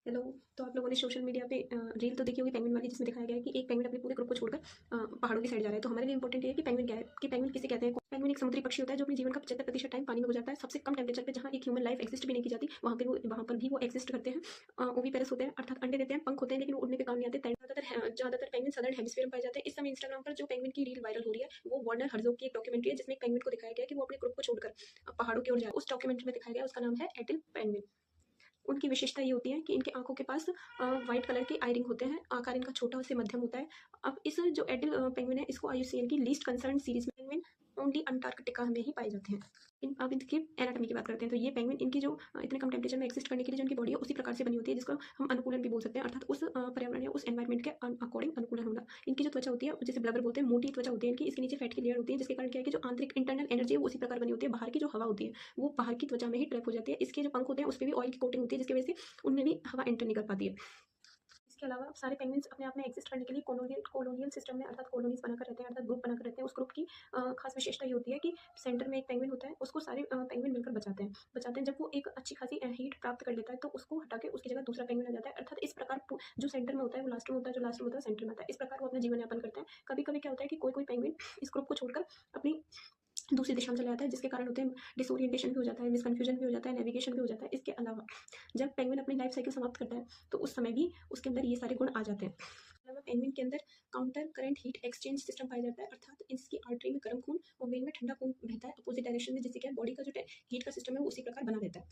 Hello. तो आप लोगों ने सोशल मीडिया पे रील तो देखी होगी पेंगुइन वाली, जिसमें दिखाया गया है कि एक पेंगुइन अपने पूरे ग्रुप को छोड़कर पहाड़ों की साइड जा रहा है। तो हमारे लिए इंपॉर्टेंट ये है कि पेंगुइन क्या है, कि पेंगुइन किसे कहते हैं। पेंगुइन एक समुद्री पक्षी होता है जो अपने जीवन का 75% टाइम पानी में गुजारता है। सबसे कम टेम्परेचर पे जहाँ एक ह्यूमन लाइफ एक्सिस्ट भी नहीं की जाती, वहाँ पर भी वो एक्सिस्ट करते हैं। ओविपेरस होते हैं, अर्थात अंडे देते हैं, पंख होते हैं, लेकिन वो उड़ने के काम नहीं आते। ज़्यादातर पेंगुइन सदर्न हेमिस्फीयर में पाए जाते हैं। इस समय इंस्टाग्राम पर जो पेंगुइन की रील वायरल हो रही है, वो वर्नर हर्जोग की एक डॉक्यूमेंट्री है, जिसमें एक पेंगुइन को दिखाया गया है कि वो अपने ग्रुप को छोड़कर पहाड़ों की ओर जाए। उस डॉक्यूमेंट्री में दिखाया गया, उसका नाम है एटिल पेंगुइन। उनकी विशेषता ये होती है कि इनके आंखों के पास व्हाइट कलर के आई रिंग होते हैं। आकार इनका छोटा से मध्यम होता है। अब इस जो एडिल पेंगुइन है, इसको आईयूसीएन की लीस्ट कंसर्न सीरीज में पेंगुइन ओनली अंटार्कटिका में ही पाए जाते हैं। अब इनकी एनाटॉमी की बात करते हैं, तो ये पेंगुइन इनकी जो इतने कम टेम्परेचर में एक्सिस्ट करने के लिए जो इनकी बॉडी है, उसी प्रकार से बनी होती है, जिसको हम अनुकूलन भी बोल सकते हैं, अर्थात उस पर्यावरण या उस एनवायरमेंट के अकॉर्डिंग अनुकूलन होना। इनकी जो त्वचा होती है, जैसे ब्लबर बोलते हैं, मोटी त्वचा होती है इनकी। इसके नीचे फैट की लेयर होती है, जिसके कारण क्या है कि जो आंतरिक इंटरनल एनर्जी है वो उसी प्रकार बनी होती है। बाहर की जो हवा होती है वो बाहर की त्वचा में ही ट्रैप हो जाती है। इसके जो पंख होते हैं उस पर भी ऑयल की कोटिंग होती है, जिसकी वजह से उनमें भी हवा एंटर नहीं कर पाती है। इसके अलावा सारे पेंगुइन्स अपने आप में एक्सिस्ट करने के लिए कॉलोनियल सिस्टम में, अर्थात कॉलोनीज बनाकर रहते हैं, अर्थात ग्रुप बनाकर रहते हैं। उस ग्रुप की खास विशेषता ये होती है कि सेंटर में एक पेंगुइन होता है, उसको सारे पेंगुइन मिलकर बचाते हैं। जब वो एक अच्छी खासी हीट प्राप्त कर लेता है, तो उसको हटा के उसकी जगह दूसरा पेंगुइन आ जाता है। अर्थात इस प्रकार जो सेंटर में होता है वो लास्ट में होता है, जो लास्ट में होता है सेंटर में आता है। इस प्रकार वो अपना जीवन यापन करते हैं। कभी कभी क्या होता है कि कोई पेंगुइन इस ग्रुप को छोड़कर अपनी दूसरी दिशा में चला जाता है, जिसके कारण होते हैं डिसोरिएंटेशन भी हो जाता है, मिसकन्फ्यूजन भी हो जाता है, नेविगेशन भी हो जाता है। इसके अलावा जब पेंगुइन अपनी लाइफ साइकिल समाप्त करता है, तो उस समय भी उसके अंदर ये सारे गुण आ जाते हैं। अलावा पेंगुइन के अंदर counter current heat exchange system पाया जाता है, अर्थात इसकी आर्टरी में गर्म खून और वेन में ठंडा खून बहता है अपोजिट डायरेक्शन में, जिससे क्या बॉडी का जो हीट का सिस्टम है वो उसी प्रकार बना रहता है।